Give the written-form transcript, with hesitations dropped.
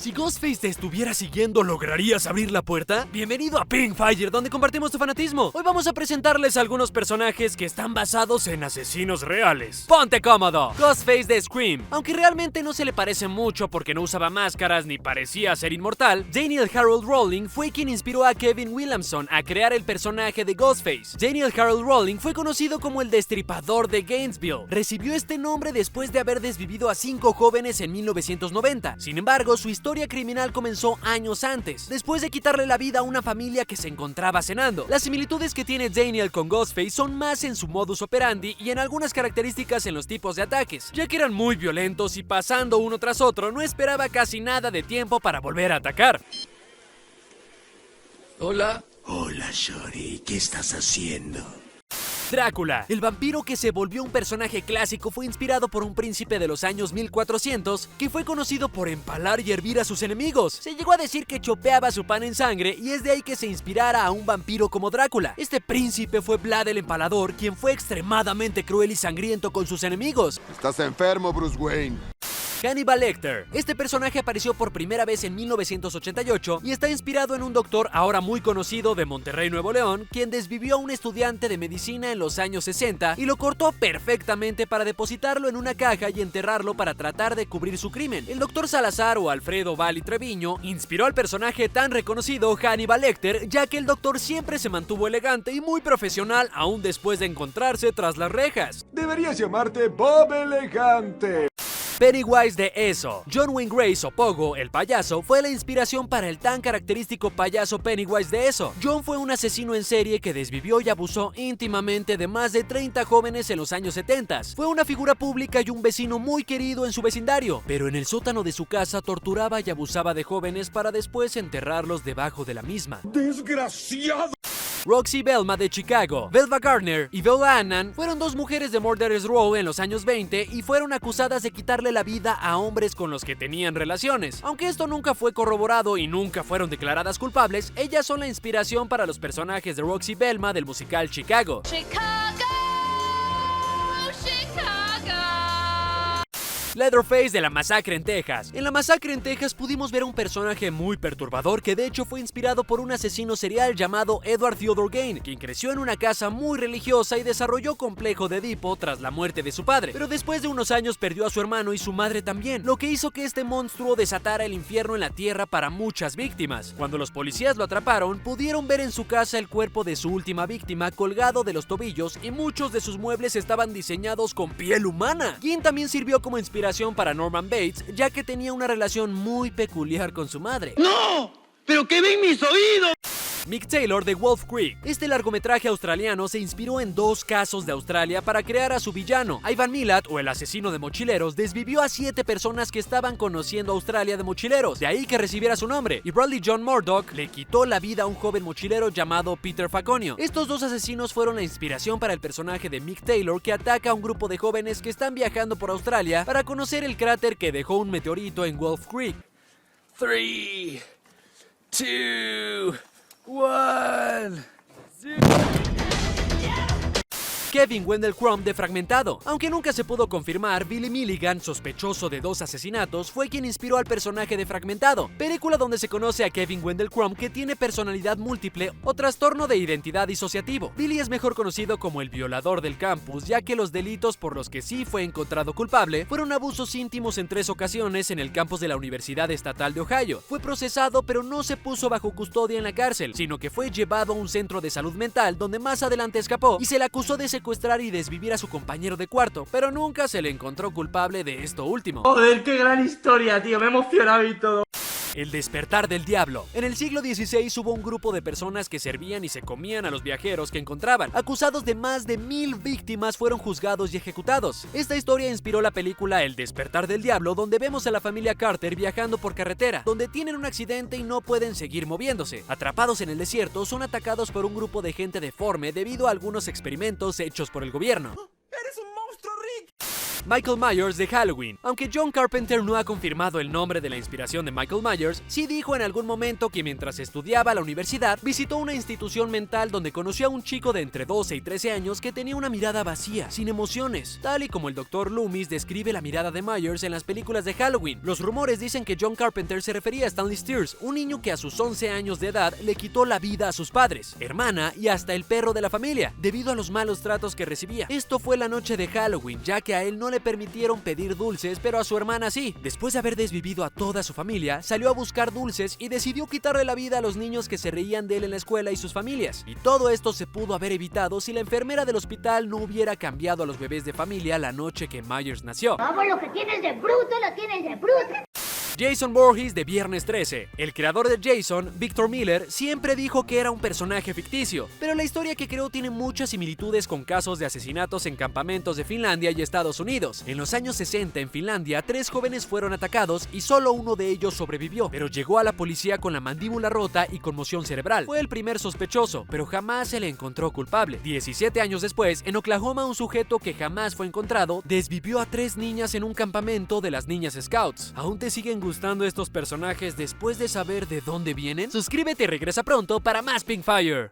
Si Ghostface te estuviera siguiendo, ¿lograrías abrir la puerta? Bienvenido a Pinkfire, donde compartimos tu fanatismo. Hoy vamos a presentarles algunos personajes que están basados en asesinos reales. ¡Ponte cómodo! Ghostface de Scream. Aunque realmente no se le parece mucho porque no usaba máscaras ni parecía ser inmortal, Daniel Harold Rowling fue quien inspiró a Kevin Williamson a crear el personaje de Ghostface. Daniel Harold Rowling fue conocido como el Destripador de Gainesville. Recibió este nombre después de haber desvivido a 5 jóvenes en 1990. Sin embargo, su historia criminal comenzó años antes, después de quitarle la vida a una familia que se encontraba cenando. Las similitudes que tiene Daniel con Ghostface son más en su modus operandi y en algunas características en los tipos de ataques, ya que eran muy violentos y pasando uno tras otro no esperaba casi nada de tiempo para volver a atacar. Hola. Hola, Shorty, ¿qué estás haciendo? Drácula, el vampiro que se volvió un personaje clásico, fue inspirado por un príncipe de los años 1400 que fue conocido por empalar y hervir a sus enemigos. Se llegó a decir que chopeaba su pan en sangre y es de ahí que se inspirara a un vampiro como Drácula. Este príncipe fue Vlad el Empalador, quien fue extremadamente cruel y sangriento con sus enemigos. Estás enfermo, Bruce Wayne. Hannibal Lecter. Este personaje apareció por primera vez en 1988 y está inspirado en un doctor ahora muy conocido de Monterrey, Nuevo León, quien desvivió a un estudiante de medicina en los años 60 y lo cortó perfectamente para depositarlo en una caja y enterrarlo para tratar de cubrir su crimen. El doctor Salazar o Alfredo Valli Treviño inspiró al personaje tan reconocido Hannibal Lecter, ya que el doctor siempre se mantuvo elegante y muy profesional aún después de encontrarse tras las rejas. Deberías llamarte Bob Elegante. Pennywise de Eso. John Wayne Grace o Pogo, el payaso, fue la inspiración para el tan característico payaso Pennywise de Eso. John fue un asesino en serie que desvivió y abusó íntimamente de más de 30 jóvenes en los años 70. Fue una figura pública y un vecino muy querido en su vecindario, pero en el sótano de su casa torturaba y abusaba de jóvenes para después enterrarlos debajo de la misma. ¡Desgraciado! Roxy Velma de Chicago. Velva Gardner y Bella Annan fueron dos mujeres de Murderers Row en los años 20 y fueron acusadas de quitarle la vida a hombres con los que tenían relaciones. Aunque esto nunca fue corroborado y nunca fueron declaradas culpables, ellas son la inspiración para los personajes de Roxy Velma del musical Chicago. Leatherface de La Masacre en Texas. En La Masacre en Texas pudimos ver un personaje muy perturbador que de hecho fue inspirado por un asesino serial llamado Edward Theodore Gain, quien creció en una casa muy religiosa y desarrolló complejo de Edipo tras la muerte de su padre, pero después de unos años perdió a su hermano y su madre también, lo que hizo que este monstruo desatara el infierno en la tierra para muchas víctimas. Cuando los policías lo atraparon, pudieron ver en su casa el cuerpo de su última víctima colgado de los tobillos y muchos de sus muebles estaban diseñados con piel humana. Gain también sirvió como inspiración para Norman Bates, ya que tenía una relación muy peculiar con su madre. ¡No! ¿Pero qué ven mis oídos? Mick Taylor de Wolf Creek. Este largometraje australiano se inspiró en dos casos de Australia para crear a su villano. Ivan Milat, o el asesino de mochileros, desvivió a 7 personas que estaban conociendo Australia de mochileros, de ahí que recibiera su nombre. Y Bradley John Murdoch le quitó la vida a un joven mochilero llamado Peter Faconio. Estos dos asesinos fueron la inspiración para el personaje de Mick Taylor, que ataca a un grupo de jóvenes que están viajando por Australia para conocer el cráter que dejó un meteorito en Wolf Creek. 3, 2, 1. Kevin Wendell Crumb de Fragmentado. Aunque nunca se pudo confirmar, Billy Milligan, sospechoso de 2 asesinatos, fue quien inspiró al personaje de Fragmentado, película donde se conoce a Kevin Wendell Crumb, que tiene personalidad múltiple o trastorno de identidad disociativo. Billy es mejor conocido como el violador del campus, ya que los delitos por los que sí fue encontrado culpable fueron abusos íntimos en 3 ocasiones en el campus de la Universidad Estatal de Ohio. Fue procesado, pero no se puso bajo custodia en la cárcel, sino que fue llevado a un centro de salud mental donde más adelante escapó y se le acusó de secuestrar y desvivir a su compañero de cuarto, pero nunca se le encontró culpable de esto último. Joder, qué gran historia, tío, me he emocionado y todo. El despertar del diablo. En el siglo XVI hubo un grupo de personas que servían y se comían a los viajeros que encontraban. Acusados de más de 1000 víctimas, fueron juzgados y ejecutados. Esta historia inspiró la película El despertar del diablo, donde vemos a la familia Carter viajando por carretera, donde tienen un accidente y no pueden seguir moviéndose. Atrapados en el desierto, son atacados por un grupo de gente deforme debido a algunos experimentos hechos por el gobierno. ¡Eres un monstruo, Rick! Michael Myers de Halloween. Aunque John Carpenter no ha confirmado el nombre de la inspiración de Michael Myers, sí dijo en algún momento que mientras estudiaba a la universidad, visitó una institución mental donde conoció a un chico de entre 12 y 13 años que tenía una mirada vacía, sin emociones, tal y como el Dr. Loomis describe la mirada de Myers en las películas de Halloween. Los rumores dicen que John Carpenter se refería a Stanley Steers, un niño que a sus 11 años de edad le quitó la vida a sus padres, hermana y hasta el perro de la familia, debido a los malos tratos que recibía. Esto fue la noche de Halloween, ya que a él no le permitieron pedir dulces, pero a su hermana sí. Después de haber desvivido a toda su familia, salió a buscar dulces y decidió quitarle la vida a los niños que se reían de él en la escuela y sus familias. Y todo esto se pudo haber evitado si la enfermera del hospital no hubiera cambiado a los bebés de familia la noche que Myers nació. Vamos, lo que tienes de bruto, lo tienes de bruto. Jason Voorhees de Viernes 13. El creador de Jason, Victor Miller, siempre dijo que era un personaje ficticio, pero la historia que creó tiene muchas similitudes con casos de asesinatos en campamentos de Finlandia y Estados Unidos. En los años 60 en Finlandia, 3 jóvenes fueron atacados y solo uno de ellos sobrevivió, pero llegó a la policía con la mandíbula rota y conmoción cerebral. Fue el primer sospechoso, pero jamás se le encontró culpable. 17 años después, en Oklahoma, un sujeto que jamás fue encontrado desvivió a 3 niñas en un campamento de las niñas Scouts. ¿Aún te siguen gustando estos personajes después de saber de dónde vienen? Suscríbete y regresa pronto para más Pinkfire.